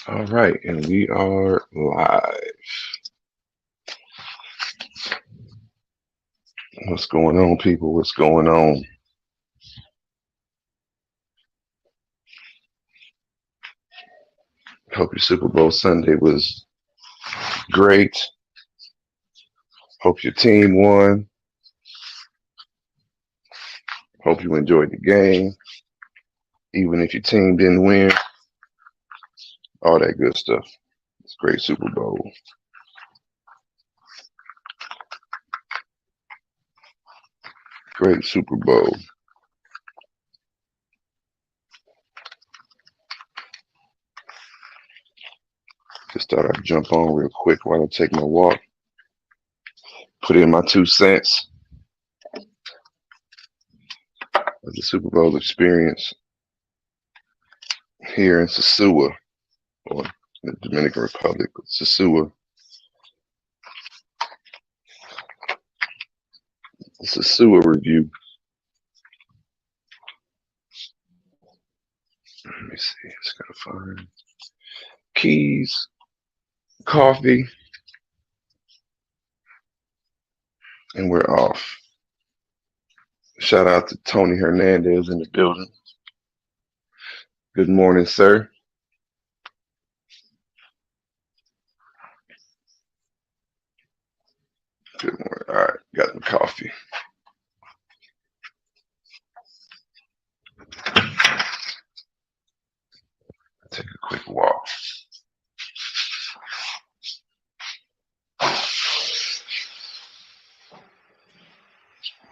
All right, and we are live. What's going on, people? What's going on? Hope your Super Bowl Sunday was great. Hope your team won. Hope you enjoyed the game, even if your team didn't win. All that good stuff. It's a great Super Bowl. Great Super Bowl. Just thought I'd jump on real quick while I take my walk. Put in my 2 cents of the Super Bowl experience here in SOSUA, or the Dominican Republic, SOSUA. It's a SOSUA review. Let me see. Just gotta find keys, coffee, and we're off. Shout out to Tony Hernandez in the building. Good morning, sir. Good morning. All right, got the coffee. Take a quick walk.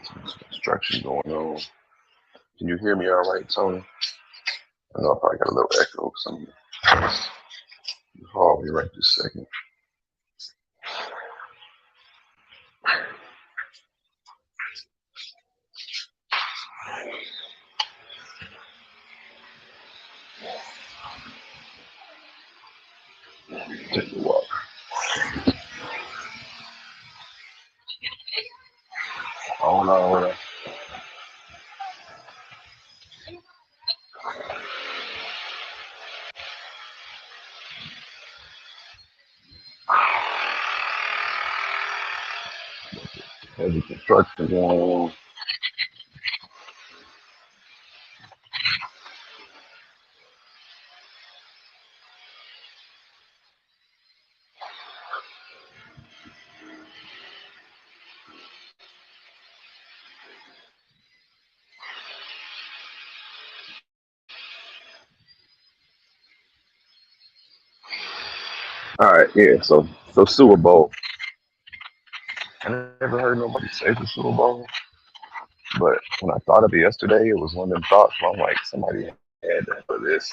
Some construction going on. Can you hear me all right, Tony? I know I probably got a little echo or something. Hold me right this second. Take a walk. Hold on. Heavy construction going on. All right, yeah. So Superbowl. I never heard nobody say the Super Bowl, but when I thought of it yesterday, it was one of them thoughts where I'm like, somebody had that for this.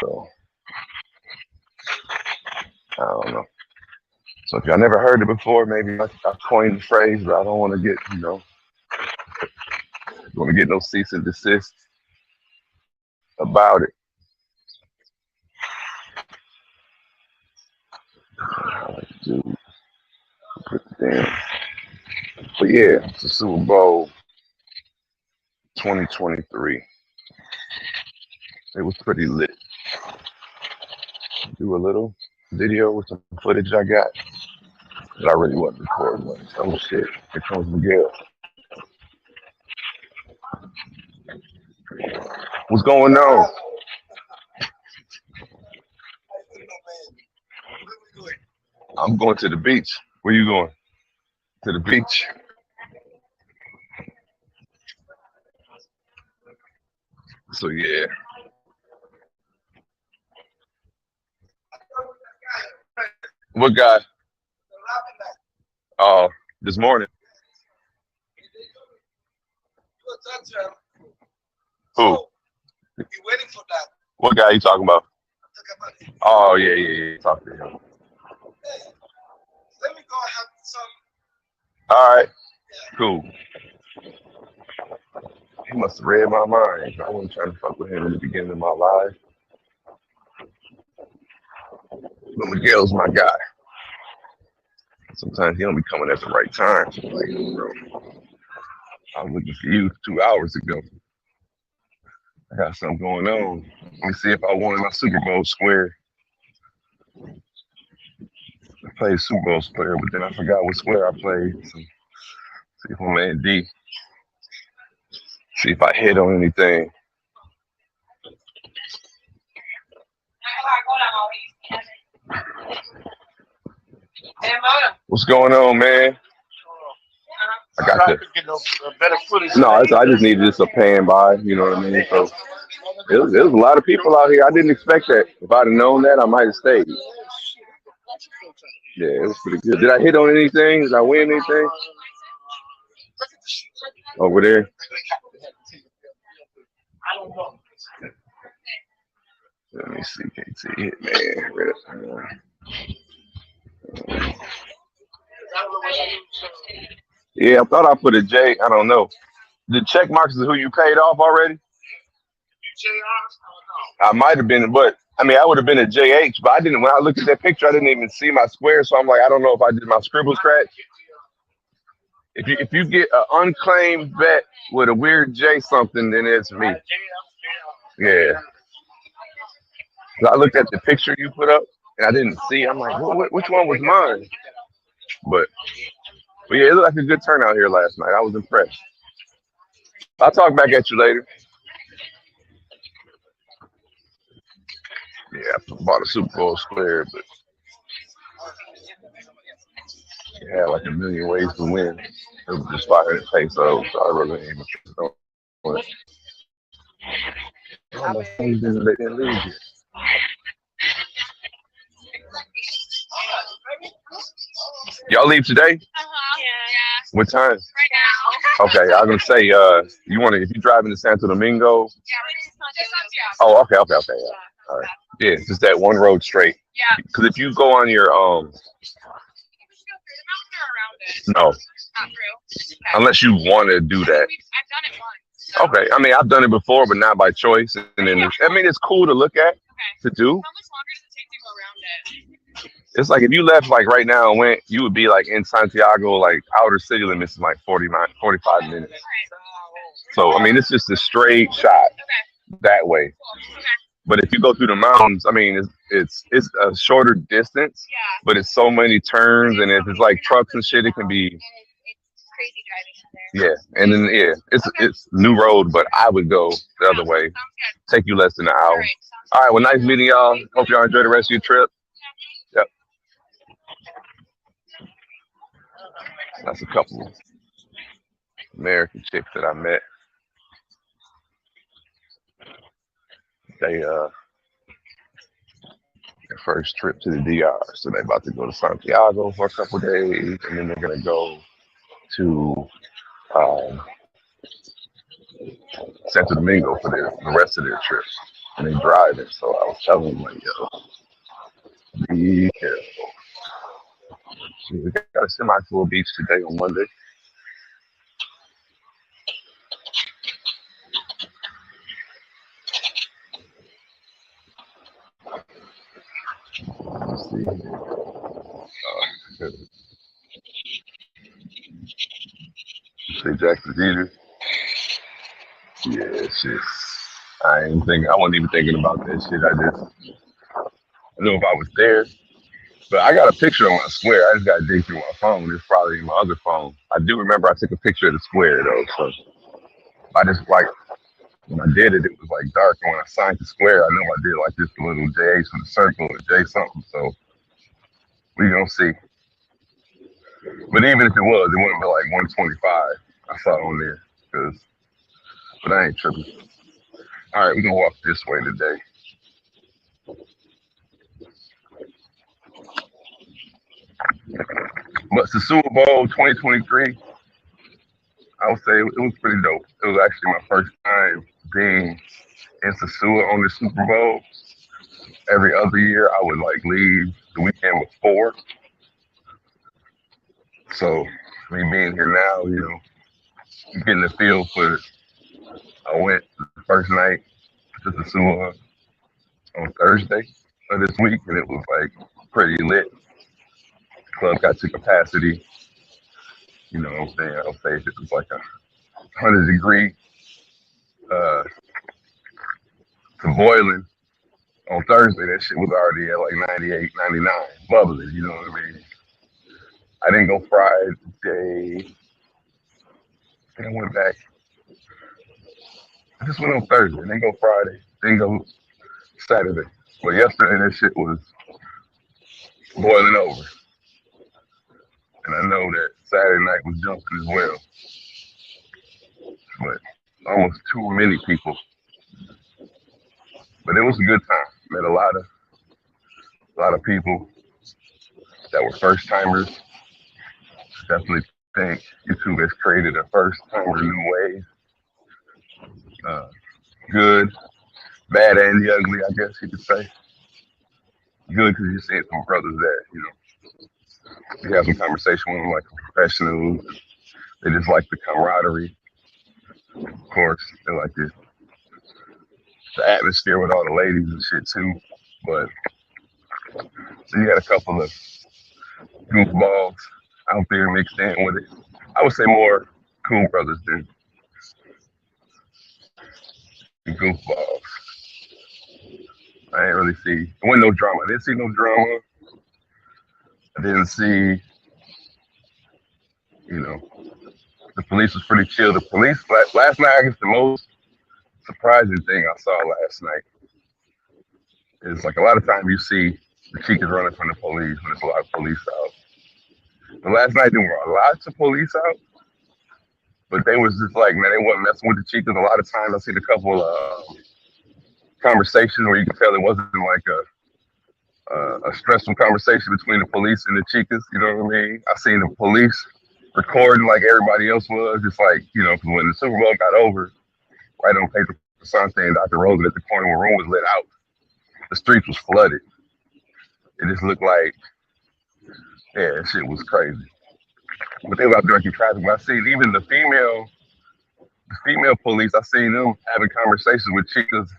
So I don't know. So if y'all never heard it before, maybe I coined the phrase, but I don't want to get, don't want to get no cease and desist about it. I like to do put it down. But yeah, it's the Super Bowl 2023. It was pretty lit. Do a little video with some footage I got, but I really wasn't recording. Oh shit, here comes Miguel. What's going on? I'm going to the beach. Where you going? To the beach? So yeah. What guy? Oh, this morning. Who? You waiting for that? What guy you talking about? Oh yeah. Talk to him. Hey, let me go have some. All right. Cool. He must have read my mind. I wasn't trying to fuck with him in the beginning of my life. But Miguel's my guy. Sometimes he don't be coming at the right time. Like, bro, I was looking for you 2 hours ago. I got something going on. Let me see if I won my Super Bowl square. I played Super Bowl square, but then I forgot what square I played. So see if I'm at D. See if I hit on anything. What's going on, man? I got the. No, I just needed just a pan by. You know what I mean? So there's a lot of people out here. I didn't expect that. If I'd have known that, I might have stayed. Yeah, it was pretty good. Did I hit on anything? Did I win anything? Over there? Let me see. Can't see it, man. Yeah, I thought I put a J. I don't know. The check marks is who you paid off already? I might have been, but I mean, I would have been a JH, but I didn't. When I looked at that picture, I didn't even see my square, so I'm like, I don't know if I did my scribble scratch. If you get an unclaimed bet with a weird J something, then it's me. Yeah. So I looked at the picture you put up, and I didn't see. I'm like, which one was mine? But yeah, it looked like a good turnout here last night. I was impressed. I'll talk back at you later. Yeah, I bought a Super Bowl square, but it had like a million ways to win. It was just 500 pesos, so I really ain't even on it. Oh, my phones they didn't lose it. Y'all leave today? Yeah. What time? Right now. Okay, I was gonna say, you want to if you driving to Santo Domingo? Yeah, Oh, okay, yeah. All right. Yeah, it's just that one road straight. Yeah. Because if you go on your no, Not through. Okay. unless you want to do that. I've done it once. So. Okay, I mean I've done it before, but not by choice. And then I mean it's cool to look at, to do. How much longer does it take to go around it? It's like if you left like right now and went, you would be like in Santiago, like outer city limits in like 45 minutes. So I mean it's just a straight shot that way. Cool. Okay. But if you go through the mountains, I mean it's a shorter distance, but it's so many turns and if it's like trucks and shit, it can be It's crazy driving in there. yeah. And then it's new road, but I would go the other way. Sounds good. Take you less than an hour. Right. All right, well nice meeting y'all. Hope y'all enjoy the rest of your trip. Yep. That's a couple American chicks that I met. They their first trip to the DR, so they're about to go to Santiago for a couple days, and then they're gonna go to Santo Domingo for the rest of their trip, and they driving. So I was telling them like, yo, be careful. See, we got a semi-full beach today on Monday. Let's see. See Jackson Theater. Yeah, shit. I wasn't even thinking about that shit. I knew if I was there. But I got a picture of my square. I just got to dig through my phone. It's probably my other phone. I do remember I took a picture of the square though. So I just like when I did it, it was like dark. And when I signed the square, I know I did like this little JH with a circle or J something. So we gonna see. But even if it was, it wouldn't be like 125. I saw it on there. But I ain't tripping. All right, we're gonna walk this way today. But the Superbowl 2023, I would say it was pretty dope. It was actually my first time being in SOSUA on the Super Bowl. Every other year, I would like leave the weekend before. So me being here now, you know, getting the feel for it. I went the first night to SOSUA on Thursday of this week, and it was like pretty lit. Club got to capacity. You know what I'm saying? I'll say if it was like a 100-degree to boiling on Thursday. That shit was already at like 98, 99, bubbling. You know what I mean? I didn't go Friday. I think I went back. I just went on Thursday. Didn't go Friday. Didn't go Saturday. But yesterday that shit was boiling over. And I know that Saturday night was jumping as well. But almost too many people. But it was a good time. Met a lot of people that were first timers. Definitely think YouTube has created a first timer new way. Good, bad, and the ugly, I guess you could say. Good because you see some brothers that, you have some conversation with them like professionals. They just like the camaraderie. Of course, they like the atmosphere with all the ladies and shit too. But so you had a couple of goofballs out there mixed in with it. I would say more cool brothers than goofballs. I didn't really see. There wasn't no drama. I didn't see no drama. I didn't see, the police was pretty chill. The police, last night, I guess the most surprising thing I saw last night is like a lot of times you see the chicas running from the police when there's a lot of police out. But last night there were lots of police out, but they was just like, man, they wasn't messing with the chicas. A lot of times I seen a couple conversations where you could tell it wasn't like a stressful conversation between the police and the chicas. You know what I mean? I seen the police recording like everybody else was, just like, cause when the Superbowl got over, right on Pedro Sante and Dr. Rosen at the corner where room was lit out, the streets was flooded. It just looked like, yeah, that shit was crazy. But they were out directing traffic. But I seen even the female police, I seen them having conversations with chicas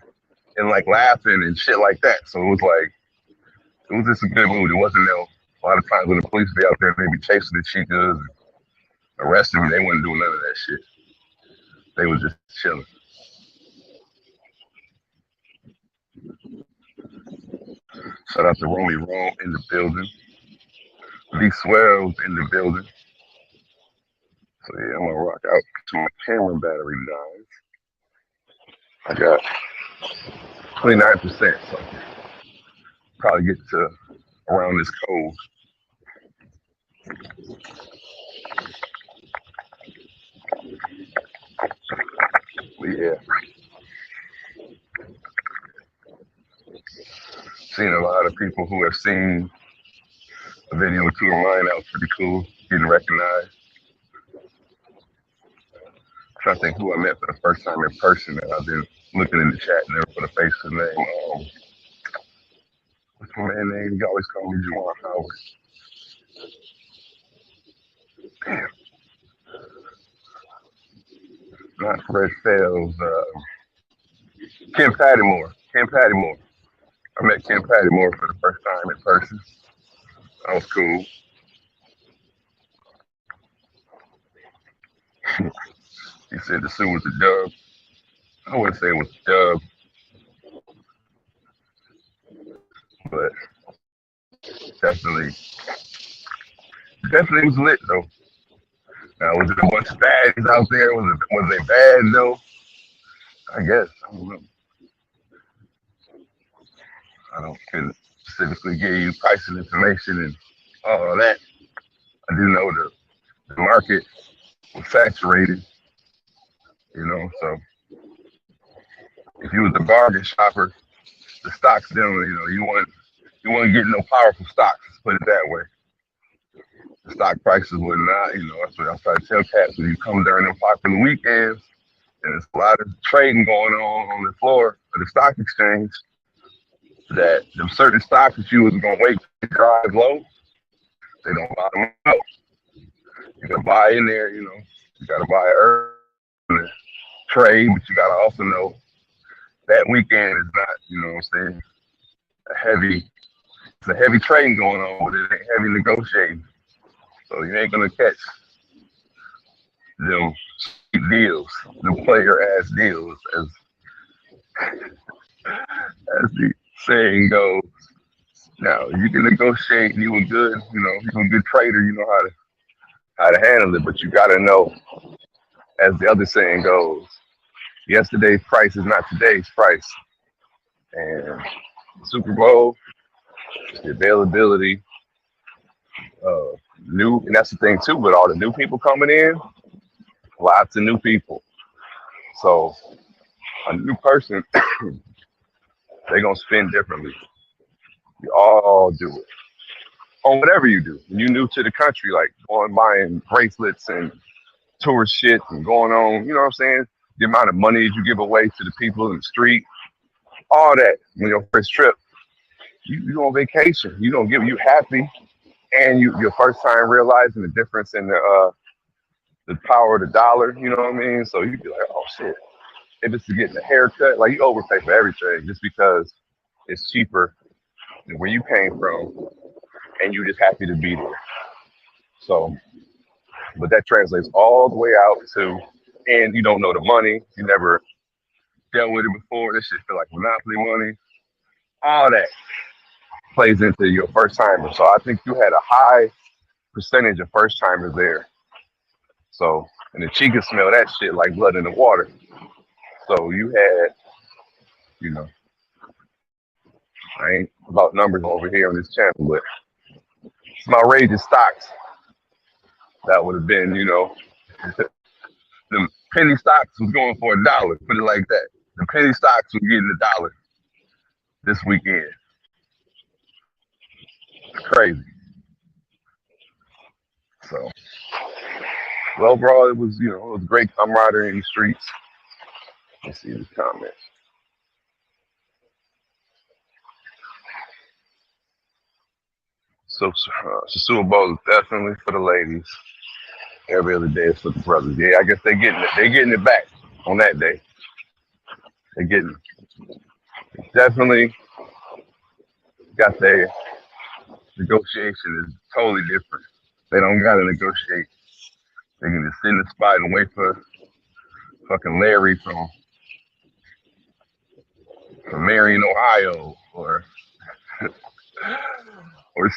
and like laughing and shit like that. So it was just a good mood. It wasn't a lot of times when the police be out there, they be chasing the chicas, and arresting them. They wasn't doing none of that shit. They was just chilling. Shout out to Romy Rome in the building. B Swells in the building. So yeah, I'm gonna rock out to my camera battery dies. I got 29%, so probably get to around this cold. But yeah. Seen a lot of people who have seen a video or two of mine. That was pretty cool, getting recognized. I'm trying to think who I met for the first time in person that I've been looking in the chat and never put a face to the name. What's my man's name? He always called me Juwan Howard. Damn. Not Fred Fells. Kim Pattymore. I met Kim Pattymore for the first time in person. That was cool. He said the suit was a dub. I wouldn't say it was a dub, but definitely was lit though. Now, was it a bunch of baddies out there? Was they bad though? I guess. I don't know. I couldn't specifically give you pricing information and all of that. I do know the market was saturated, so if you was a bargain shopper, the stocks them, you weren't getting no powerful stocks, let's put it that way. The stock prices were not, that's what I try to tell cats. When you come during them popular weekends and there's a lot of trading going on the floor of the stock exchange, that them certain stocks that you was gonna wait to drive low, they don't buy them up. You gotta buy in there, you gotta buy early trade, but you gotta also know that weekend is not, it's a heavy trading going on, but it ain't heavy negotiating. So you ain't gonna catch them deals, them player ass deals, as the saying goes. Now, you can negotiate. You a good, you're a good trader. You know how to handle it, but you got to know, as the other saying goes, yesterday's price is not today's price. And Super Bowl, the availability, new, and that's the thing too. With all the new people coming in, lots of new people. So a new person, they're gonna spend differently. You all do it on whatever you do. When you're new to the country, like going buying bracelets and tourist shit and going on, you know what I'm saying? The amount of money that you give away to the people in the street, all that. When your first trip, you on vacation. You don't give you happy, and your first time realizing the difference in the power of the dollar. You know what I mean? So you be like, oh shit. If it's to getting a haircut, like you overpay for everything just because it's cheaper than where you came from, and you're just happy to be there. So, but that translates all the way out to, and you don't know the money. You never dealt with it before. This shit feel like monopoly money. All that plays into your first timer. So I think you had a high percentage of first timers there. So, and the chica smell that shit like blood in the water. So you had, you know, I ain't about numbers over here on this channel, but some outrageous stocks that would have been, the penny stocks was going for $1. Put it like that. The penny stocks was getting $1 this weekend. It's crazy. So, well, overall, it was, it was great camaraderie in the streets. Let's see the comments. So, SOSUABowl is definitely for the ladies. Every other day is for the brothers. Yeah, I guess they're getting it. They're getting it back on that day. They're getting it. Definitely got their negotiation is totally different. They don't gotta negotiate. They can just sit in the spot and wait for fucking Larry from Marion, Ohio, or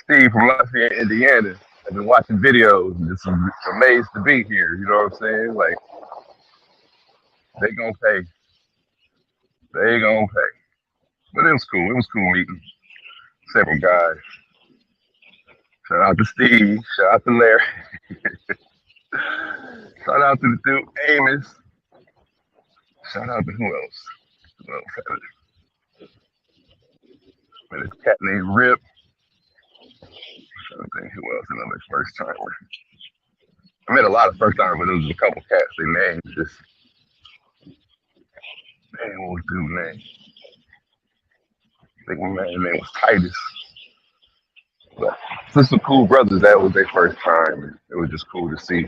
Steve from Lafayette, Indiana. I've been watching videos and just amazed to be here. You know what I'm saying? Like, they gonna pay. They gonna pay. But it was cool. It was cool meeting several guys. Shout out to Steve. Shout out to Larry. Shout out to the dude Amos. Shout out to who else? Who else had it? And this cat named Rip. I don't think who else another first timer. I met a lot of first timers, but there was a couple cats. Their names just what was dude's name? I think my man's name was Titus. But just some cool brothers. That was their first time. It was just cool to see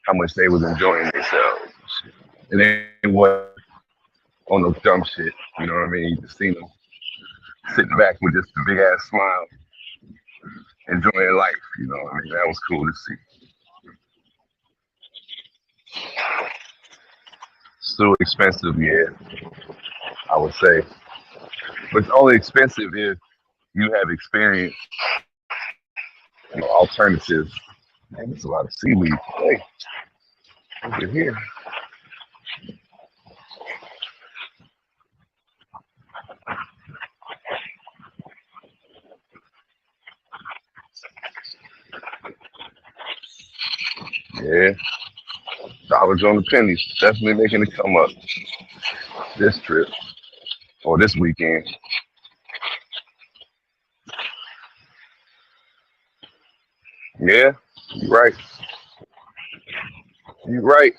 how much they was enjoying themselves. And they wasn't on no dumb shit. You know what I mean? You just seen them sitting back with just a big ass smile, enjoying life. You know what I mean? That was cool to see. Still expensive, yeah, I would say. But it's only expensive if you have experience, alternatives. Man, there's a lot of seaweed. Hey, look at here. Yeah, dollars on the pennies. Definitely making it come up this trip or this weekend. Yeah, you're right. You're right.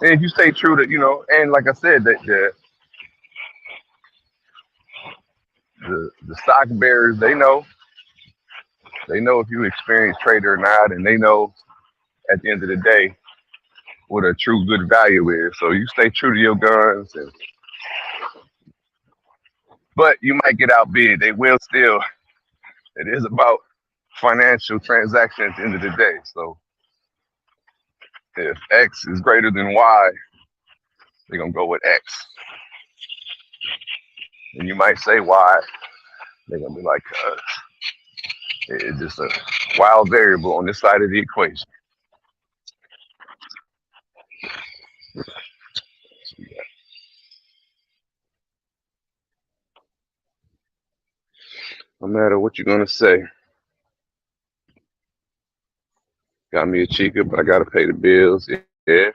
And if you stay true to, and like I said, that the stock bearers, they know if you experienced trader or not, and they know at the end of the day what a true good value is. So you stay true to your guns, but you might get outbid. They will still. It is about financial transaction at the end of the day. So if X is greater than Y, they're gonna go with X. And you might say why. They're gonna be like, it's just a wild variable on this side of the equation. No matter what you're gonna say, got me a chica, but I gotta pay the bills. Yeah,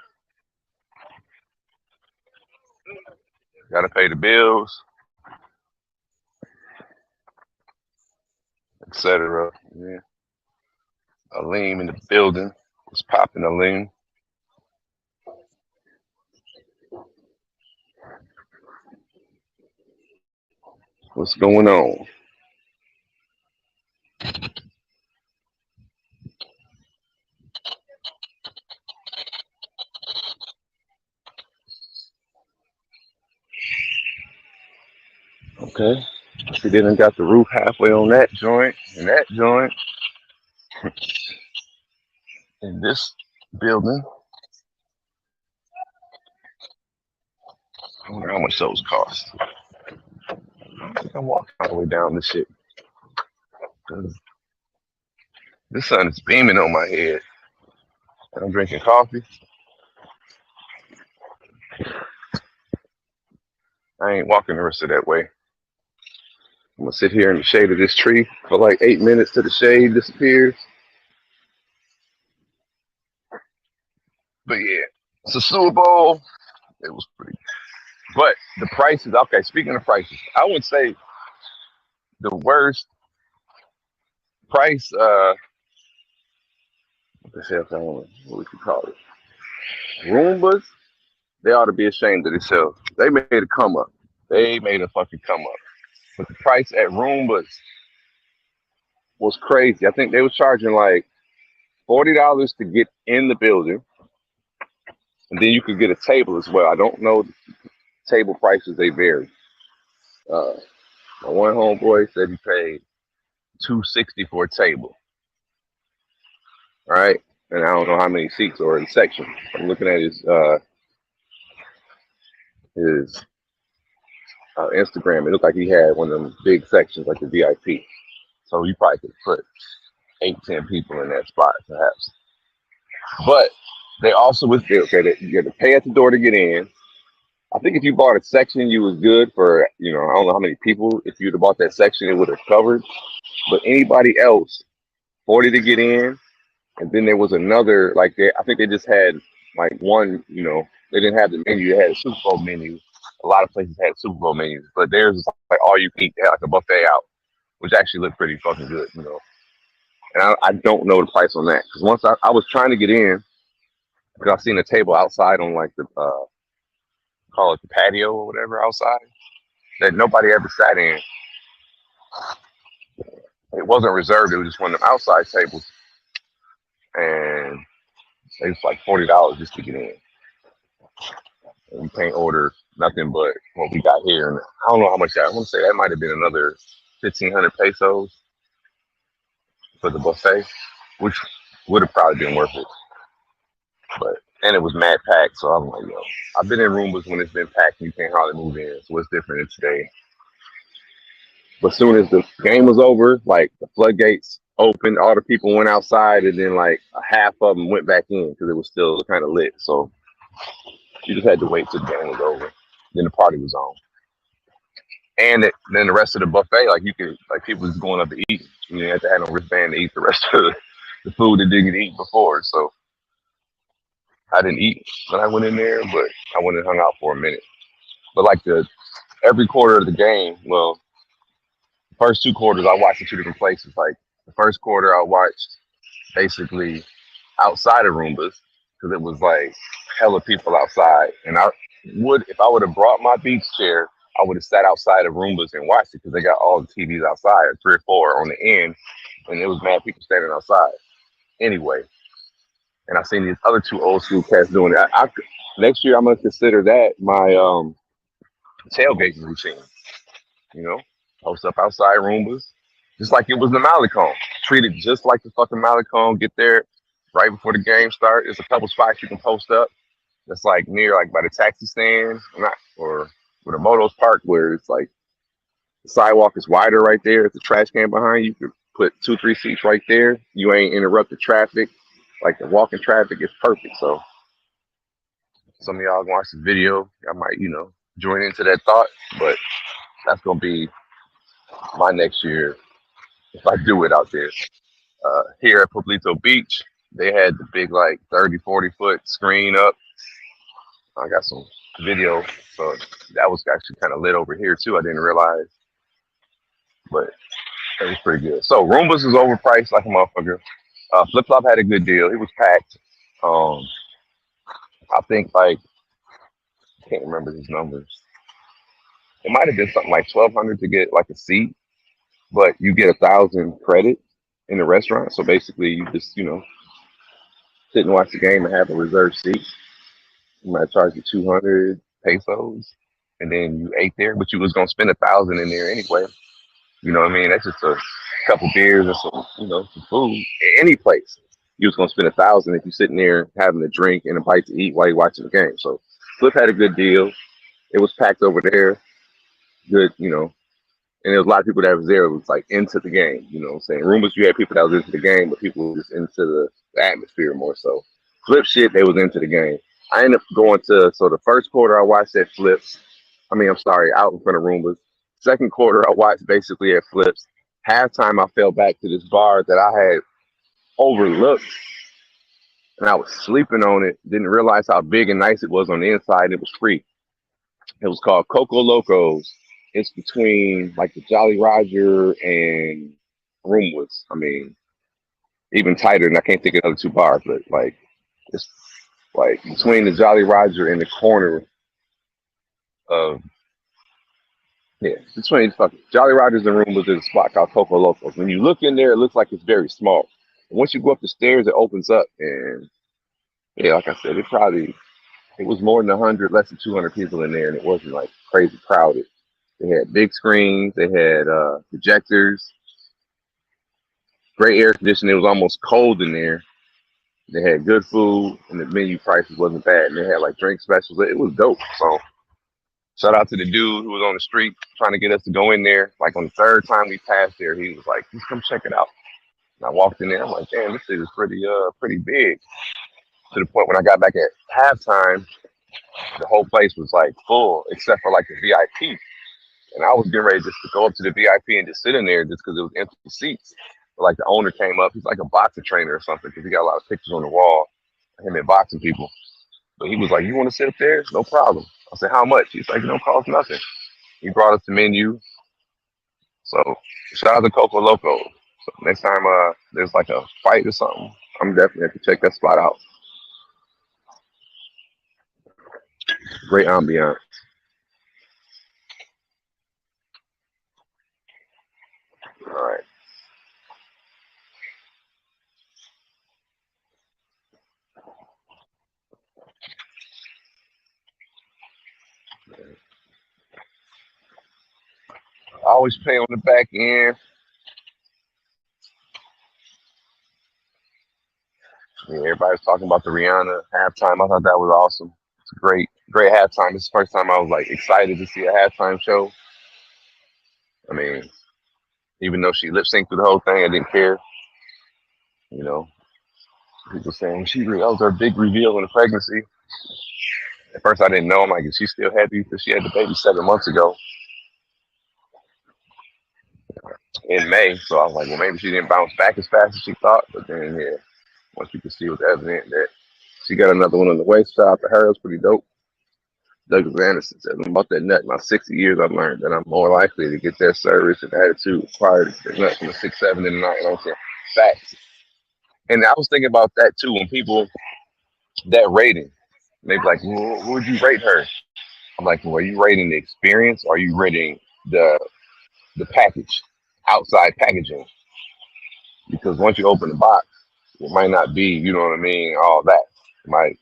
gotta pay the bills, etc. Yeah, Aleem in the building. What's popping, Aleem? What's going on? Okay. She didn't got the roof halfway on that joint and that joint in this building. I wonder how much those cost. I think I'm walking all the way down this shit. 'Cause the sun is beaming on my head. And I'm drinking coffee. I ain't walking the rest of that way. I'm gonna sit here in the shade of this tree for like 8 minutes till the shade disappears. But yeah, it's a Superbowl. It was pretty. But the prices, okay, speaking of prices, I would say the worst price, what the hell, I don't know what we could call it. Roombas, they ought to be ashamed of themselves. They made a come up. They made a fucking come up. But the price at Roombas was crazy. I think they was charging like $40 to get in the building, and then you could get a table as well. I don't know the table prices; they vary. Uh, my one homeboy said he paid $260 for a table, right? And I don't know how many seats are in the section. I'm looking at his Instagram. It looked like he had one of them big sections, like the VIP. So you probably could put 8, 10 people in that spot, perhaps. But they also was okay. You had to pay at the door to get in. I think if you bought a section, you was good for I don't know how many people. If you'd have bought that section, it would have covered. But anybody else, 40 to get in, and then there was another I think they just had like one. They didn't have the menu. They had a Super Bowl menu. A lot of places had Super Bowl menus, but theirs was like all you can eat. They had like a buffet out, which actually looked pretty fucking good. And I don't know the price on that because once I was trying to get in because I seen a table outside on like the call it the patio or whatever outside that nobody ever sat in. It wasn't reserved. It was just one of them outside tables, and it was like $40 just to get in. And you can't order nothing but what we got here. And I don't know how much that. I want to say that might have been another 1,500 pesos for the buffet, which would have probably been worth it. And it was mad packed, so I'm like, yo, I've been in Roombas when it's been packed and you can't hardly move in. So it's different in today. But as soon as the game was over, like the floodgates opened, all the people went outside, and then like a half of them went back in because it was still kind of lit. So you just had to wait till the game was over. Then the party was on. And then the rest of the buffet, like people was going up to eat. You didn't have to have no wristband to eat the rest of the food that didn't get eaten before. So I didn't eat when I went in there, but I went and hung out for a minute. But like every quarter of the game, well, the first 2 quarters I watched in 2 different places. Like the first quarter I watched basically outside of Roombas because it was like hella people outside. And if I would have brought my beach chair, I would have sat outside of Roombas and watched it because they got all the TVs outside, 3 or 4 on the end, and it was mad people standing outside. Anyway, and I've seen these other 2 old school cats doing it. Next year I'm gonna consider that my tailgating routine. Post up outside Roombas, just like it was the Malecon. Treat it just like the fucking Malecon. Get there right before the game start. There's a couple spots you can post up. That's like near like by the taxi stand, or where the motos park, where it's like The sidewalk is wider right there. It's a trash can behind you. You could put 2, 3 seats right there. You ain't interrupted traffic. Like the walking traffic is perfect. So some of y'all gonna watch the video. I might, join into that thought. But that's gonna be my next year if I do it out there. Here at Pueblito Beach, they had the big like 30, 40 foot screen up. I got some video, so that was actually kind of lit over here too. I didn't realize, but it was pretty good. So Roombas was overpriced like a motherfucker. Flip Flop had a good deal. It was packed. Um, I think like I can't remember his numbers. It might have been something like 1,200 to get like a seat, but you get 1,000 credit in the restaurant. So basically, you just sit and watch the game and have a reserved seat. You might charge you 200 pesos, and then you ate there, but you was gonna spend 1,000 in there anyway. You know what I mean? That's just a couple beers and some food. Any place, you was gonna spend 1,000 if you sitting there having a drink and a bite to eat while you're watching the game. So Flip had a good deal. It was packed over there. Good, and there was a lot of people that was there. It was like into the game. You know what I'm saying? Rumors you had people that was into the game, but people were just into the atmosphere more so. Flip shit, they was into the game. I ended up going so the first quarter I watched at Flips. I'm sorry, out in front of Roombas. Second quarter I watched basically at Flips. Halftime I fell back to this bar that I had overlooked and I was sleeping on it. Didn't realize how big and nice it was on the inside. It was free. It was called Coco Locos. It's between like the Jolly Roger and Roomwoods. Even tighter, and I can't think of the other two bars, but like it's like between the Jolly Roger and the corner of between fucking Jolly Rogers and Roomwoods, there's a spot called Coco Locos. When you look in there, it looks like it's very small. And once you go up the stairs, it opens up, and like I said, it was more than 100, less than 200 people in there, and it wasn't like crazy crowded. They had big screens. They had projectors. Great air conditioning. It was almost cold in there. They had good food, and the menu prices wasn't bad. And they had like drink specials. It was dope. So shout out to the dude who was on the street trying to get us to go in there. Like on the third time we passed there, he was like, "Just come check it out." And I walked in there. I'm like, "Damn, this shit is pretty big." To the point when I got back at halftime, the whole place was like full except for like the VIP. And I was getting ready just to go up to the VIP and just sit in there just because it was empty seats. But like the owner came up, he's like a boxing trainer or something because he got a lot of pictures on the wall of him and boxing people. But he was like, "You want to sit up there? No problem." I said, "How much?" He's like, "It don't cost nothing." He brought us the menu. So shout out to Coco Loco. So next time there's like a fight or something, I'm definitely have to check that spot out. Great ambiance. All right. I always pay on the back end. Yeah, everybody's talking about the Rihanna halftime. I thought that was awesome. It's a great halftime. This is the first time I was like excited to see a halftime show. Even though she lip synced through the whole thing, I didn't care. You know, people saying that was her big reveal in the pregnancy. At first, I didn't know. I'm like, is she still happy because she had the baby 7 months ago in May? So I was like, well, maybe she didn't bounce back as fast as she thought. But then, once you could see, it was evident that she got another one on the way. Shout out to her. It was pretty dope. Douglas Anderson said, "About that nut, in my 60 years, I've learned that I'm more likely to get that service and attitude required to get nut from a 6'7" than a 9." You know what I'm saying? Facts. And I was thinking about that too when people, that rating, they be like, well, what would you rate her? I'm like, well, are you rating the experience or are you rating the package, outside packaging? Because once you open the box, it might not be, you know what I mean, all that. It might,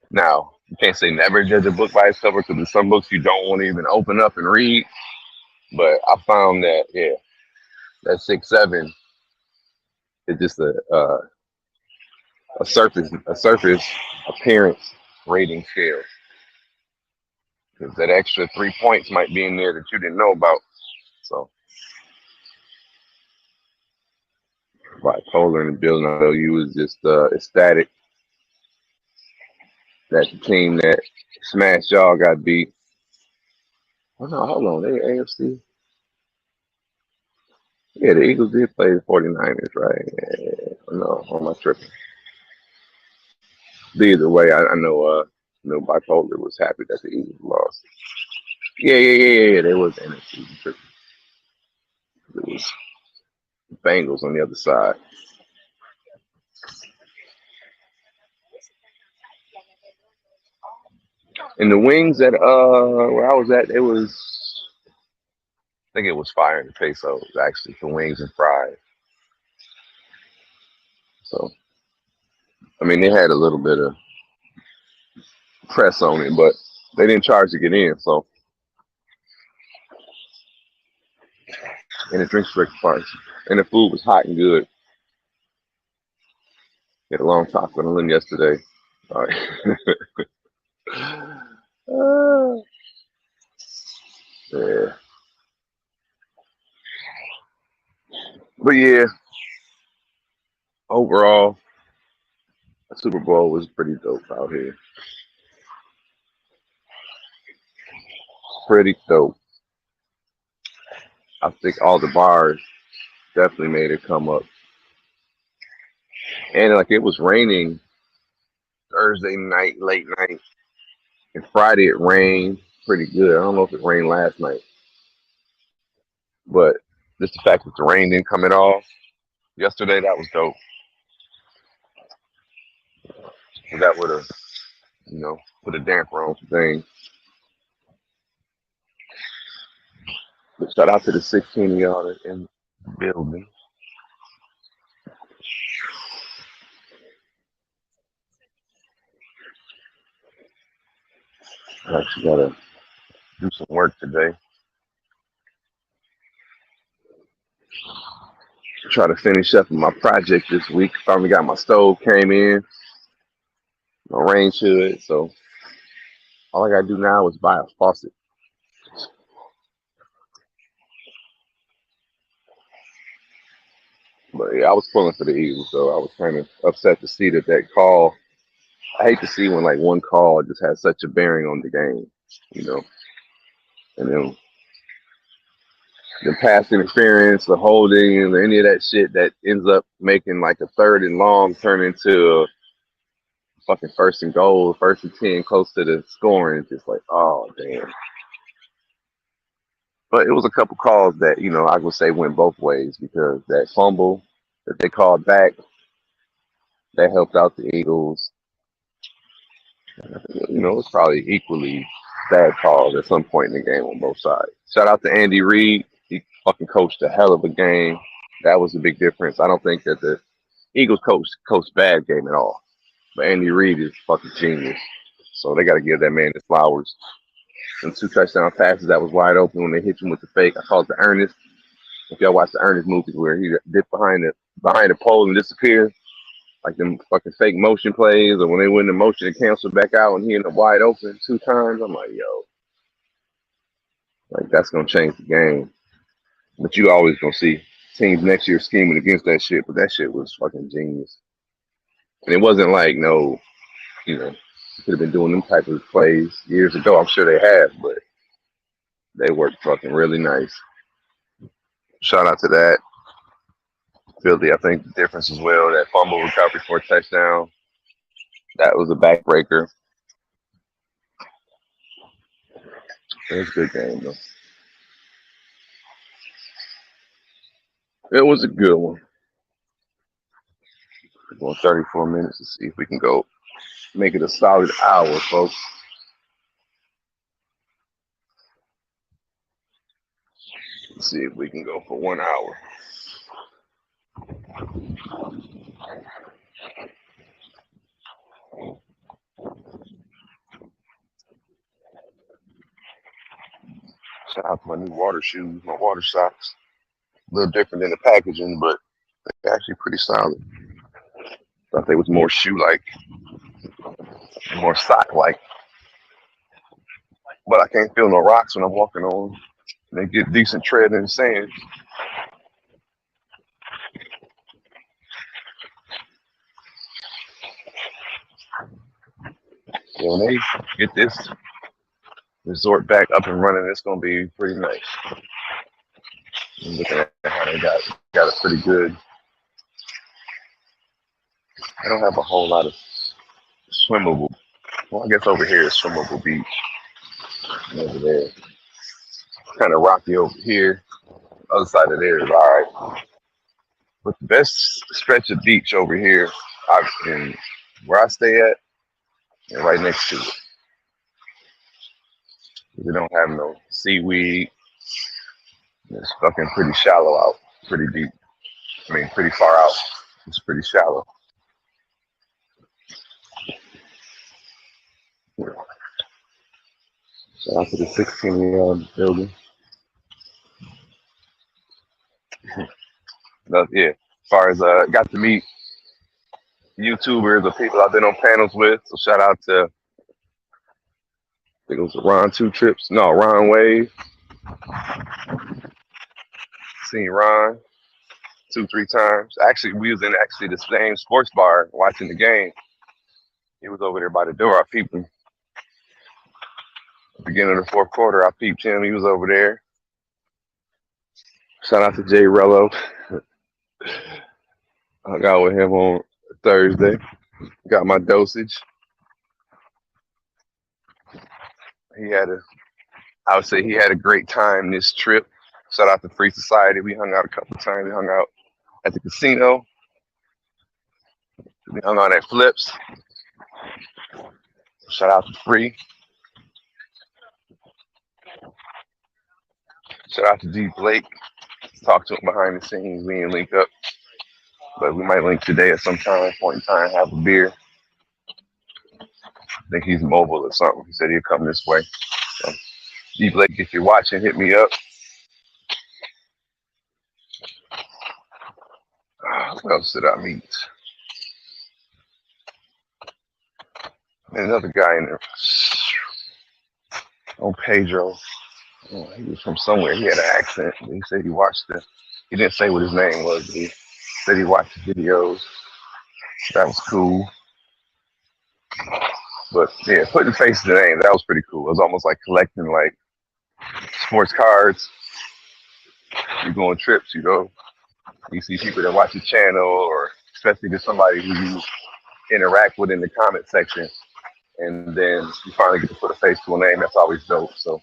Now, you can't say never judge a book by its cover because there's some books you don't want to even open up and read. But I found that, that 6'7" is just a surface appearance rating scale. because that extra 3 points might be in there that you didn't know about. So bipolar in the building. I know you was just ecstatic that the team that smashed y'all got beat. Oh no, hold on, they AFC. Yeah, the Eagles did play the 49ers, right? Yeah. No, on my tripping. Either way, I know bipolar was happy that the Eagles lost. Yeah. They was NFC tripping. It was Bengals on the other side. And the wings at where I was at, I think it was fire in the pesos actually for wings and fries. So I mean they had a little bit of press on it, but they didn't charge to get in. So and the drinks were price, and the food was hot and good. Had a long talk with them yesterday. All right. Yeah, but yeah, overall, the Super Bowl was pretty dope out here. Pretty dope. I think all the bars definitely made it come up, and like it was raining Thursday night, late night, and Friday it rained pretty good. I don't know if it rained last night, but just the fact that the rain didn't come at all yesterday, that was dope. That would have, put a damper on some things. But shout out to the 16 of y'all in the building. I actually gotta do some work today. Try to finish up my project this week. Finally got my stove came in, no rain to it, so all I gotta do now is buy a faucet. But yeah, I was pulling for the Eagles, so I was kind of upset to see that call. I hate to see when like one call just has such a bearing on the game, you know. And then the pass interference, the holding, and any of that shit that ends up making like a third and long turn into a fucking first and goal, 1st and 10, close to the scoring. It's just like, oh damn. But it was a couple calls that I would say went both ways because that fumble that they called back that helped out the Eagles. It's probably equally bad calls at some point in the game on both sides. Shout out to Andy Reid. He fucking coached a hell of a game. That was a big difference. I don't think that the Eagles coached bad game at all. But Andy Reid is fucking genius. So they got to give that man his flowers. And 2 touchdown passes that was wide open when they hit him with the fake. I call it the Ernest. If y'all watch the Ernest movies where he dipped behind the pole and disappeared, like them fucking fake motion plays, or when they win the motion and cancel back out and he ended up wide open 2 times, I'm like, yo, like that's gonna change the game. But you always gonna see teams next year scheming against that shit, but that shit was fucking genius. And it wasn't like could have been doing them type of plays years ago. I'm sure they have, but they worked fucking really nice. Shout out to that. Philly, I think the difference as well, that fumble recovery for a touchdown, that was a backbreaker. It was a good game, though. It was a good one. We're going 34 minutes to see if we can go make it a solid hour, folks. Let's see if we can go for 1 hour. Shout out to my new water shoes, my water socks. A little different than the packaging, but they're actually pretty solid. Thought they was more shoe-like, more sock-like. but I can't feel no rocks when I'm walking on. They get decent tread in the sand. So when they get this resort back up and running, it's gonna be pretty nice. I'm looking at how they got a pretty good. I don't have a whole lot of swimmable. Well, I guess over here is swimmable beach. And over there, kind of rocky over here. Other side of there is all right. But the best stretch of beach over here, in where I stay at, and right next to it. We don't have no seaweed. It's fucking pretty shallow out, pretty deep. I mean, pretty far out. It's pretty shallow. Shout out to the 16-year-old building. But yeah, as far as got to meet YouTubers or people I've been on panels with. So shout out to, I think it was Ron Ron Wave. Seen Ron 2-3 times. Actually, we was in the same sports bar watching the game. He was over there by the door. I peeped him. Beginning of the fourth quarter, I peeped him. He was over there. Shout out to Jay Rello. I got with him on Thursday. Got my dosage. I would say he had a great time this trip. Shout out to Free Society. We hung out a couple of times. We hung out at the casino. We hung out at Flips. Shout out to Free. Shout out to D Blake. Talk to him behind the scenes. We didn't link up. But we might link today at some point in time, have a beer. I think he's mobile or something. He said he'll come this way. So, D Blake, if you're watching, hit me up. What else did I meet? And another guy in there. Oh, Pedro. Oh, he was from somewhere. He had an accent. He said he didn't say what his name was, but he said he watched the videos. That was cool. But yeah, putting face to the name, that was pretty cool. It was almost like collecting like sports cards. You go on trips, you see people that watch the channel, or especially to somebody who you interact with in the comment section, and then you finally get to put a face to a name. That's always dope. So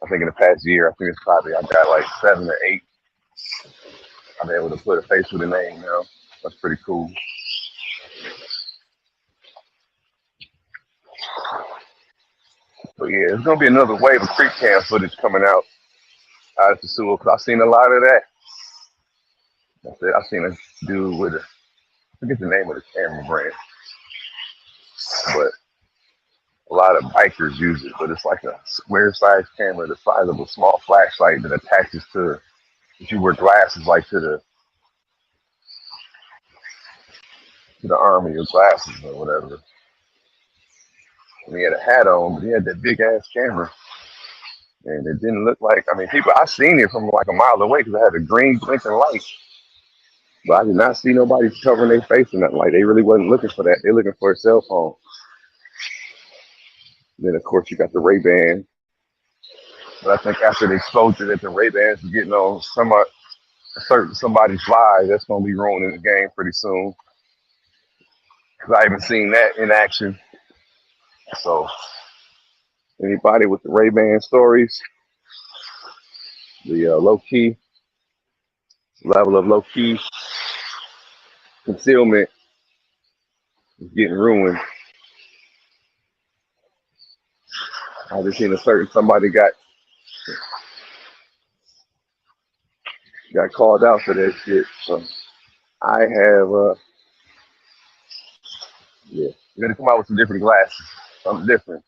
I think in the past year, I got like 7 or 8. I've been able to put a face with a name now. That's pretty cool. But yeah, there's gonna be another wave of creek cam footage coming out of SOSUA, because I've seen a lot of that. I've seen a dude with I forget the name of the camera brand, but a lot of bikers use it. But it's like a square-sized camera, the size of a small flashlight that attaches to, if you wear glasses, like to the arm of your glasses or whatever. And he had a hat on, but he had that big ass camera. And it didn't look like, I seen it from like a mile away because it had a green blinking light. But I did not see nobody covering their face in that light. They really wasn't looking for that. They're looking for a cell phone. Then, of course, you got the Ray-Ban. But I think after the exposure that the Ray-Bans are getting on somebody's live, that's going to be ruining the game pretty soon. Because I haven't seen that in action. So, anybody with the Ray-Ban stories, the low-key, level of low-key concealment is getting ruined. I just seen somebody got called out for that shit. So I have, we're gonna come out with some different glasses, something different.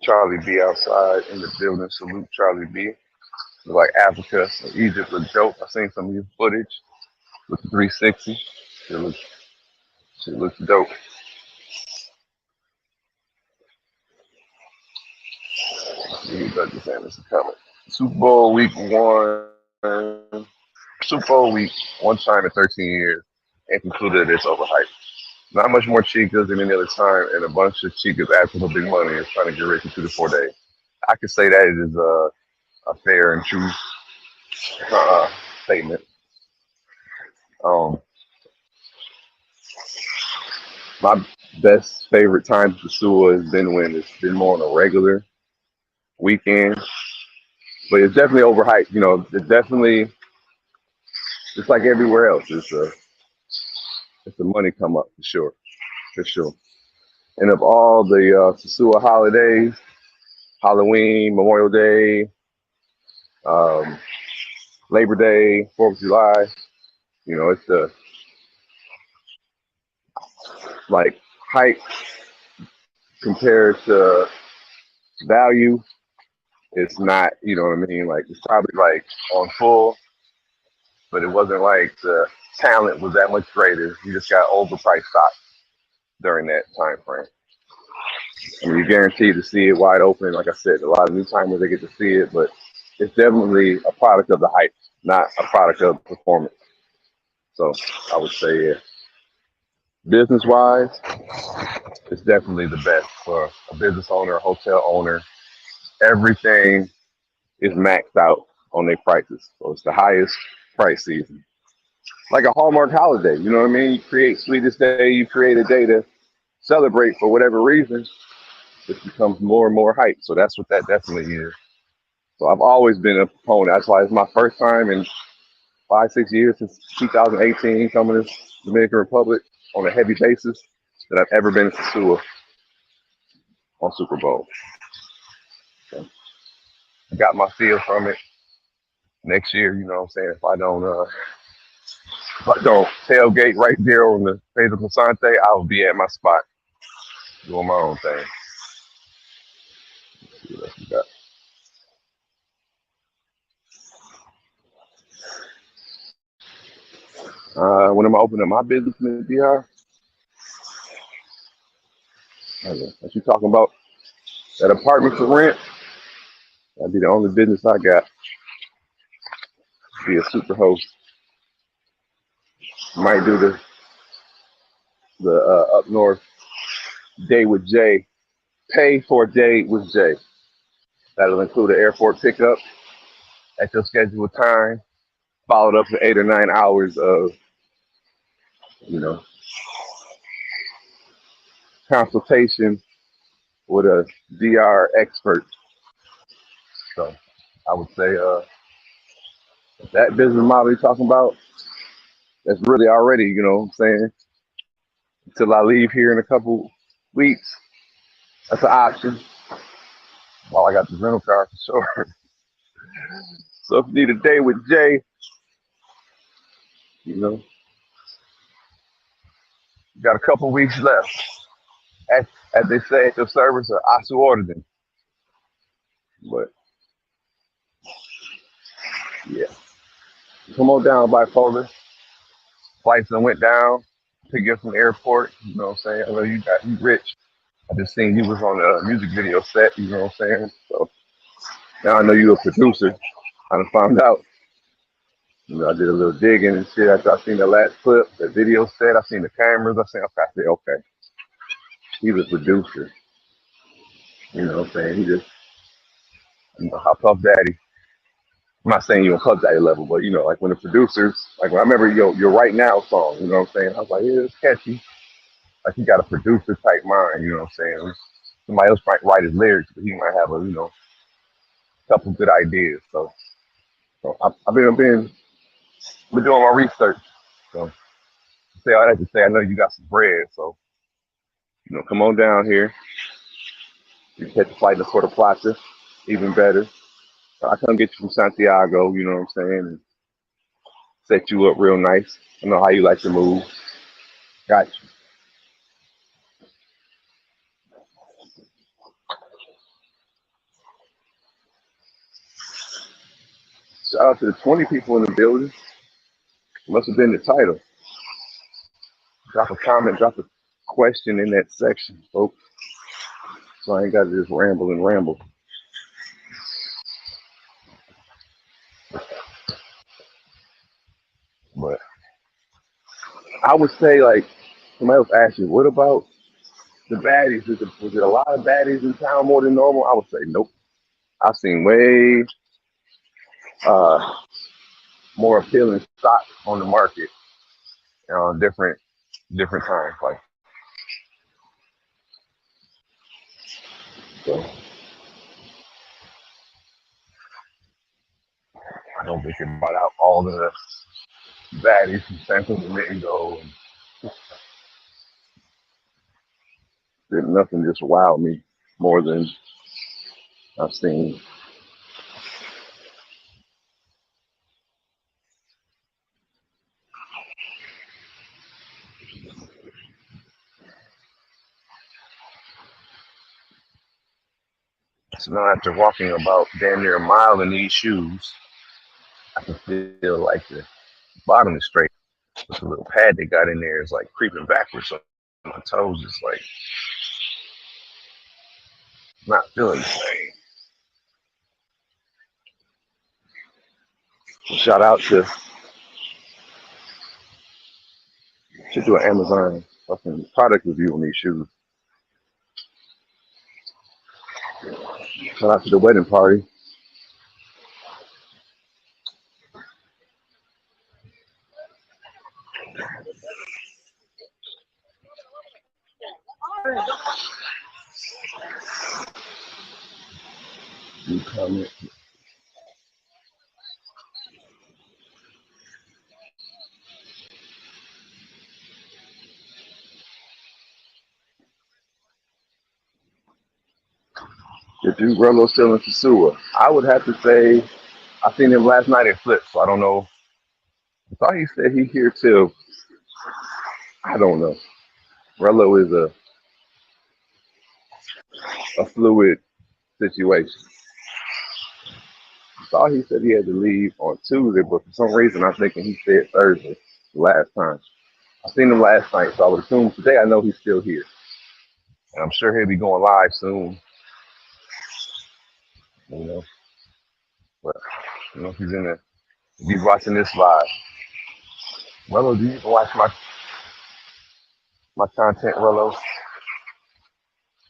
Charlie B outside in the building. Salute Charlie B. Look like Africa or Egypt look dope. I seen some of your footage with the 360. It looks Shit looks dope. You got this Anderson coming. Super Bowl week one. Super Bowl week one time in 13 years, and concluded it's overhyped. Not much more chicas than any other time, and a bunch of chicas asking for big money and trying to get rich in 2 to 4 days. I could say that it is a fair and true statement. Um, my best favorite time for SUA has been when it's been more on a regular weekend, but it's definitely overhyped. You know, it's definitely just like everywhere else. It's a money come up for sure. And of all the SOSUA holidays, Halloween, Memorial Day, um, Labor Day, 4th of July, you know, it's the like hype compared to value. It's not, you know what I mean? Like it's probably like on full, but it wasn't like the talent was that much greater. You just got overpriced stock during that time frame. I mean, you're guaranteed to see it wide open. Like I said, a lot of new timers they get to see it, but it's definitely a product of the hype, not a product of performance. So I would say, yeah, business wise, it's definitely the best for a business owner, a hotel owner. Everything is maxed out on their prices. So it's the highest price season. Like a Hallmark holiday, you know what I mean? You create Sweetest Day, you create a day to celebrate for whatever reason, it becomes more and more hype. So that's what that definitely is. So I've always been a proponent. That's why it's my first time in 5, 6 years since 2018 coming to Dominican Republic on a heavy basis that I've ever been to SUA on Super Bowl. So I got my feel from it. Next year, you know what I'm saying, if I don't tailgate right there on the Pedro Cosante, I'll be at my spot doing my own thing. Let's see what else we got. When am I opening up my business in the DR? What you talking about? That apartment for rent? That'd be the only business I got. Be a super host. Might do the up north day with Jay. Pay for a day with Jay. That'll include an airport pickup at your scheduled time, followed up with 8 or 9 hours of, you know, consultation with a DR expert. So I would say that business model you're talking about, that's really already, you know what I'm saying, until I leave here in a couple weeks, that's an option. While I got the rental car for sure. So if you need a day with Jay, you know, you got a couple weeks left. As they say at your service, or ASU ordered. But yeah, come on down, bipolar. Flights done went down. Pick you up from the airport. You know what I'm saying? I know you rich. I just seen you was on a music video set. You know what I'm saying? So now I know you a producer. I done found out. You know, I did a little digging and shit after I seen the last clip, the video set. I seen the cameras. I said, okay, he's a producer. You know what I'm saying? He just, you know, how Puff Daddy. I'm not saying you on Puff Daddy level, but you know, like when the producers, like when I remember your Right Now song, you know what I'm saying? I was like, yeah, it's catchy. Like he got a producer type mind, you know what I'm saying? Somebody else might write his lyrics, but he might have a, you know, couple good ideas. So I've been doing my research. So say all that to say, I know you got some bread. So you know, come on down here. You can catch a flight to Puerto Plata, even better. I come get you from Santiago, you know what I'm saying, and set you up real nice. I know how you like to move. Got you. Shout out to the 20 people in the building. Must have been the title. Drop a comment, drop a question in that section, folks. So I ain't got to just ramble and ramble. But I would say, like, somebody else asked you, what about the baddies? Was it a lot of baddies in town more than normal? I would say nope. I've seen way uh, more appealing stock on the market different times. Like, so I don't think it brought out all the baddies from San Domingo. And nothing just wowed me more than I've seen. So now after walking about damn near a mile in these shoes, I can feel like the bottom is straight. But the little pad they got in there is like creeping backwards. So my toes is like not feeling the same. So shout out to should do an Amazon fucking product review on these shoes. Shout out to the wedding party. You comment. If you Rolo still in SOSUA, I would have to say I seen him last night at Flip, so I don't know. I thought he said he here till I don't know. Rolo is a fluid situation. I thought he said he had to leave on Tuesday, but for some reason I'm thinking he said Thursday last time. I seen him last night, so I would assume today I know he's still here. And I'm sure he'll be going live soon. You know. But you know if he's in there. If he's watching this live. Rolo, do you even watch my content, Rolo?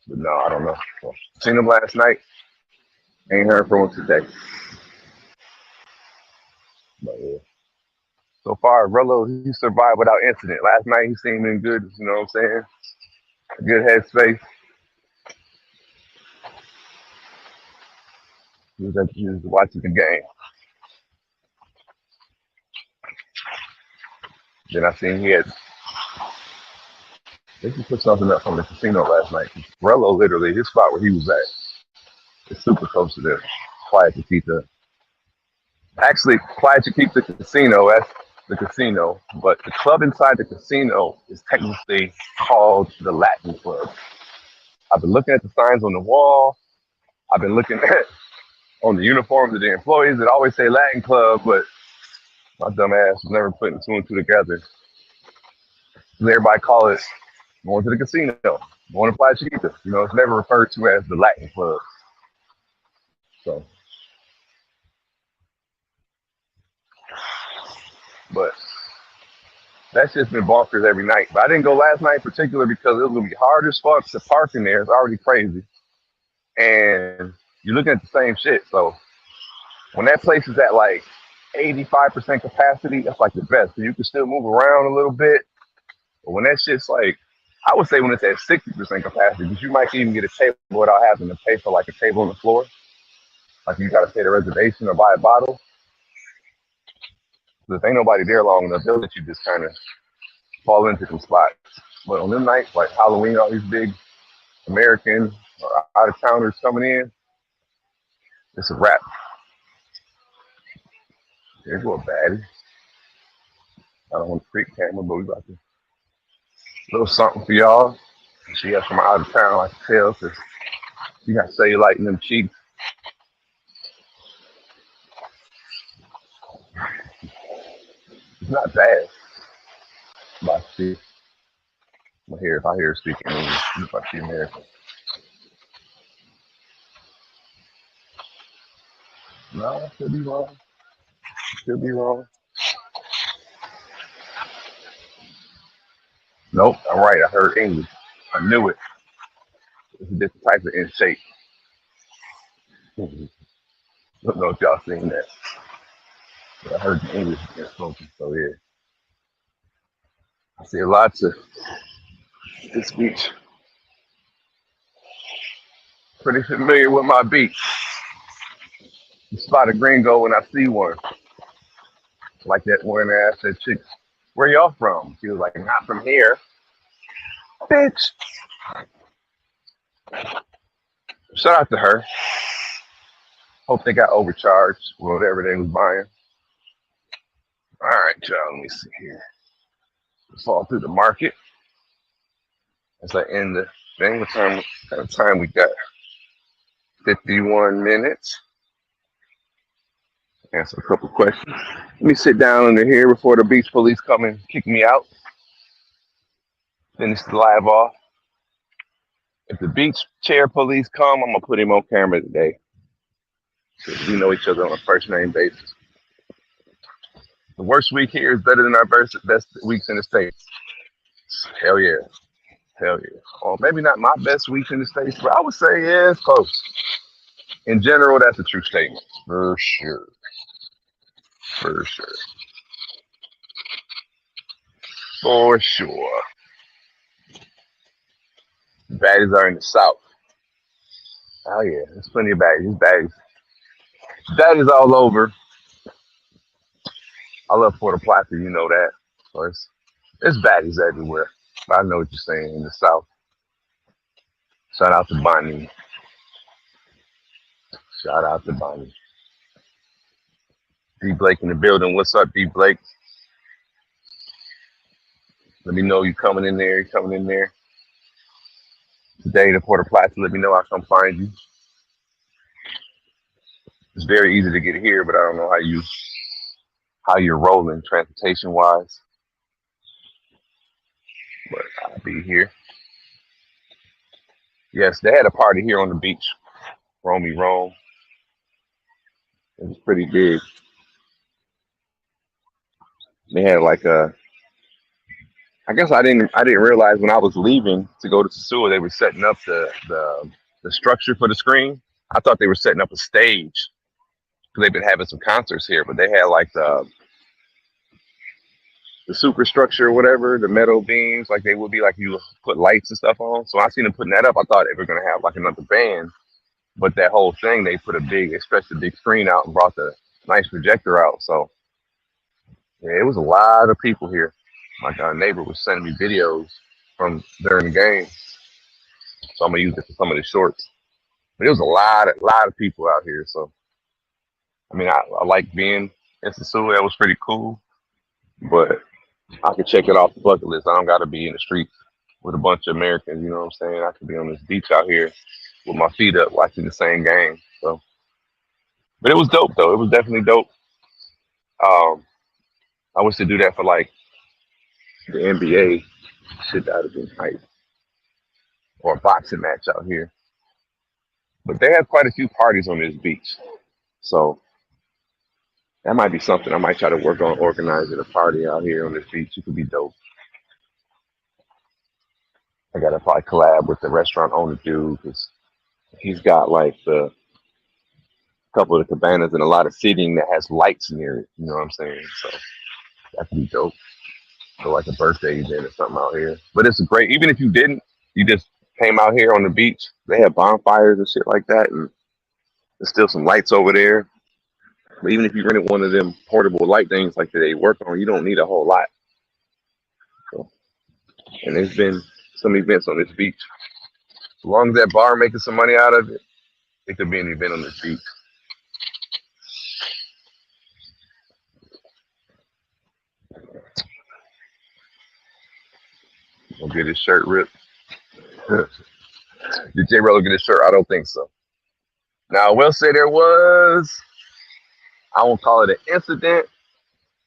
But no, I don't know. So, seen him last night. Ain't heard from him today. But yeah. So far, Rolo, he survived without incident. Last night he seemed in good, you know what I'm saying? A good headspace. He was watching the game. Then I seen I think he put something up from the casino last night. Rolo, literally, his spot where he was at is super close to the Quiet Chiquita. Actually, Quiet Chiquita Casino, that's the casino, but the club inside the casino is technically called the Latin Club. I've been looking at the signs on the wall. I've been looking at on the uniforms of the employees that always say Latin Club, but my dumb ass was never putting two and two together. Everybody call it going to the casino, going to Playa Chiquita. You know, it's never referred to as the Latin Club. So, but that's just been bonkers every night. But I didn't go last night in particular because it was gonna be hard as fuck to park in there. It's already crazy, and you're looking at the same shit. So when that place is at like 85% capacity, that's like the best. So you can still move around a little bit. But when that shit's like, I would say when it's at 60% capacity, because you might even get a table without having to pay for like a table on the floor. Like you gotta pay the reservation or buy a bottle. So if ain't nobody there long enough, they'll let you just kind of fall into some spots. But on them nights, like Halloween, all these big American or out of towners coming in, it's a wrap. There's a little baddie. I don't want to freak camera, but we got a little something for y'all. She has from out of town, I can tell, because she got cellulite in them cheeks. It's not bad. But see. If I hear her speaking English, if I see American. No, I could be wrong. Could be wrong. Nope, I'm right. I heard English. I knew it. It's a different type of in shape. Don't know if y'all seen that. But I heard the English being spoken. So yeah, I see lots of this beach. Pretty familiar with my beach. Spot a gringo when I see one. Like that one I asked that chick, where y'all from? She was like, not from here. Bitch. Shout out to her. Hope they got overcharged for whatever they was buying. All right, y'all, let me see here. Fall through the market. As I end the thing, what kind of time we got? 51 minutes. Answer a couple questions. Let me sit down under here before the beach police come and kick me out. Finish the live off. If the beach chair police come, I'm gonna put him on camera today. So we know each other on a first name basis. The worst week here is better than our best weeks in the States. Hell yeah. Hell yeah. Or maybe not my best weeks in the States, but I would say yeah, it's close. In general, that's a true statement. For sure. For sure. For sure. Baddies are in the South. Oh yeah, there's plenty of baddies. Baddies all over. I love Puerto Plata, you know that. So it's baddies everywhere. I know what you're saying in the South. Shout out to Bonnie. Shout out to Bonnie. D Blake in the building. What's up, D Blake? Let me know you coming in there. Today to Puerto Plata. Let me know. I'll come find you. It's very easy to get here, but I don't know how you're rolling transportation wise. But I'll be here. Yes, they had a party here on the beach. Romy Rome. It was pretty big. They had like I guess I didn't realize when I was leaving to go to SOSUA they were setting up the structure for the screen. I thought they were setting up a stage because they've been having some concerts here, but they had like the superstructure or whatever, the metal beams, like they would be like you put lights and stuff on. So I seen them putting that up. I thought they were gonna have like another band, but that whole thing they stretched the big screen out and brought the nice projector out. So yeah, it was a lot of people here. My neighbor was sending me videos from during the game, so I'm gonna use it for some of the shorts. But it was a lot of people out here. So I mean, I like being in SOSUA. That was pretty cool, but I could check it off the bucket list. I don't got to be in the streets with a bunch of Americans. You know what I'm saying? I could be on this beach out here with my feet up, watching the same game. So, but it was dope though. It was definitely dope. I wish to do that for like the NBA. Shit, that would have been hype. Or a boxing match out here. But they have quite a few parties on this beach, so that might be something I might try to work on organizing a party out here on this beach. It could be dope. I gotta probably collab with the restaurant owner dude because he's got like the couple of the cabanas and a lot of seating that has lights near it. You know what I'm saying? So that could be dope. So like a birthday event or something out here. But it's great. Even if you didn't, you just came out here on the beach. They have bonfires and shit like that, and there's still some lights over there. But even if you rented one of them portable light things like that they work on, you don't need a whole lot. So, and there's been some events on this beach. As long as that bar making some money out of it, it could be an event on this beach. Gonna get his shirt ripped. Did J Rolo get his shirt? I don't think so. Now I will say there was, I won't call it an incident,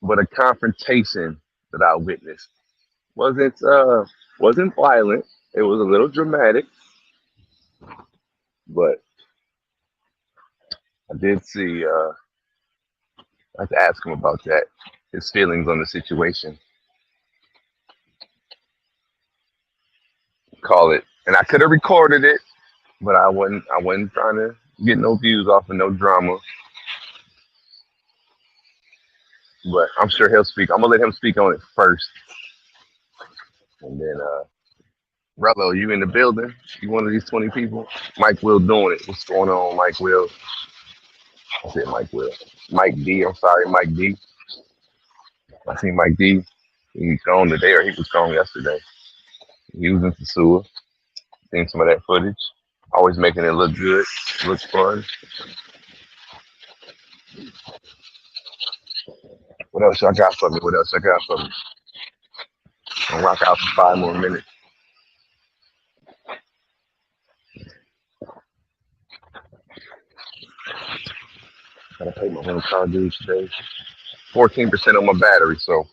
but a confrontation that I witnessed. Wasn't Wasn't violent. It was a little dramatic, but I did see. I had to ask him about that. His feelings on the situation. Call it, and I could have recorded it, but I wasn't. I wasn't trying to get no views off of no drama. But I'm sure he'll speak. I'm gonna let him speak on it first, and then Rello, you in the building? You one of these 20 people? Mike Will doing it. What's going on, Mike Will? I said Mike Will. Mike D. I'm sorry, Mike D. I seen Mike D. He's gone today, or he was gone yesterday. He was in SOSUA. Seen some of that footage. Always making it look good, looks fun. What else y'all got for me? What else I got for me? I'll rock out for 5 more minutes. Gotta pay my home car dues today. 14% on my battery, so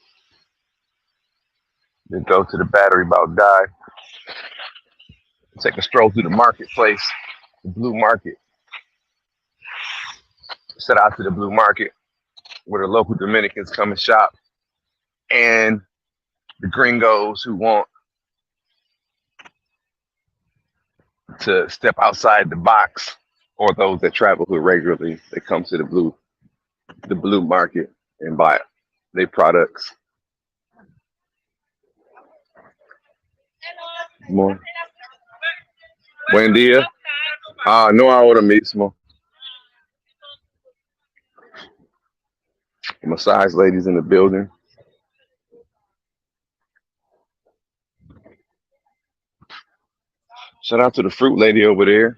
then go to the battery about die. Take a stroll through the marketplace, the blue market. Set out to the blue market where the local Dominicans come and shop, and the gringos who want to step outside the box, or those that travel here regularly, they come to the blue market and buy their products. More. Buen día. No ahora mismo. Massage ladies in the building. Shout out to the fruit lady over there.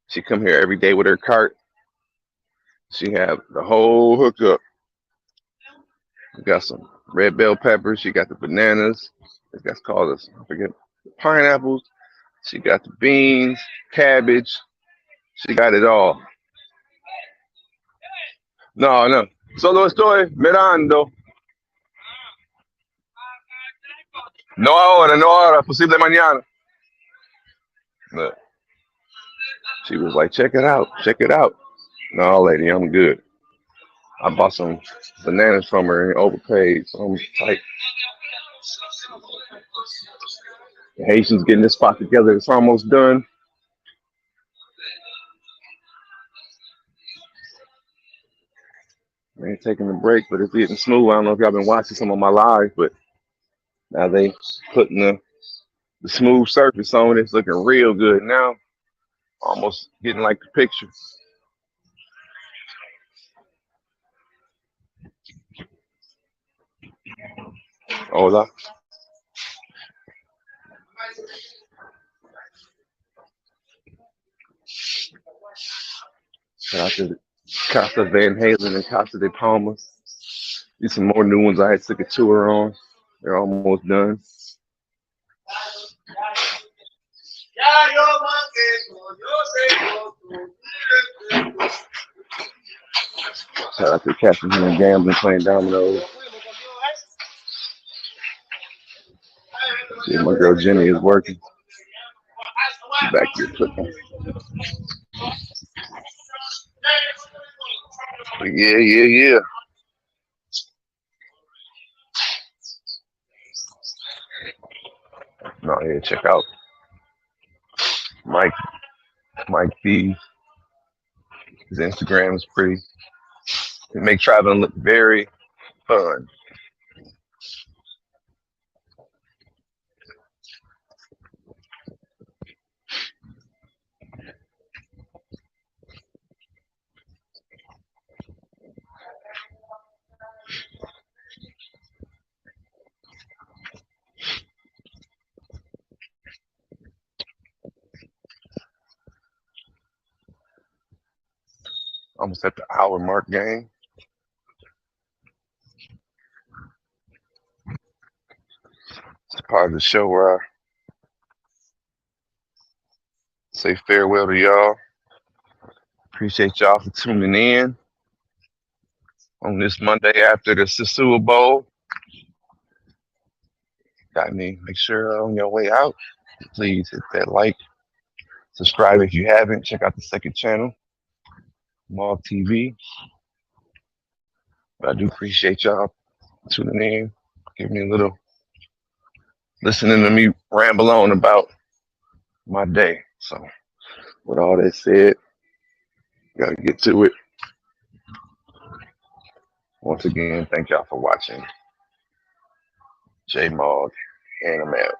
She come here every day with her cart. She have the whole hookup. We got some red bell peppers. She got the bananas. That's called us. I forget. Pineapples. She got the beans, cabbage. She got it all. No. Solo estoy mirando. No ahora. Posible mañana. Look. She was like, check it out. No, lady, I'm good. I bought some bananas from her and overpaid. So I'm tight. The Haitians getting this spot together. It's almost done. They ain't taking a break, but it's getting smooth. I don't know if y'all been watching some of my lives, but now they putting the smooth surface on it. It's looking real good now. Almost getting like the picture. Hola. Shout out to Casa Van Halen and Casa de Palma. These some more new ones I had took a tour on. They're almost done. Shout out to Captain and gambling, playing dominoes. See, my girl Jenny is working. She's back here cooking. Yeah. No, yeah, check out Mike B. His Instagram is pretty. It make traveling look very fun. Almost at the hour mark, gang. It's part of the show where I say farewell to y'all. Appreciate y'all for tuning in on this Monday after the SOSUABowl. got me. Make sure on your way out, please hit that like, subscribe if you haven't. Check out the second channel, Mall TV. But I do appreciate y'all tuning in, giving me a little, listening to me ramble on about my day. So, with all that said, gotta get to it. Once again, thank y'all for watching. J Mog and I'm out.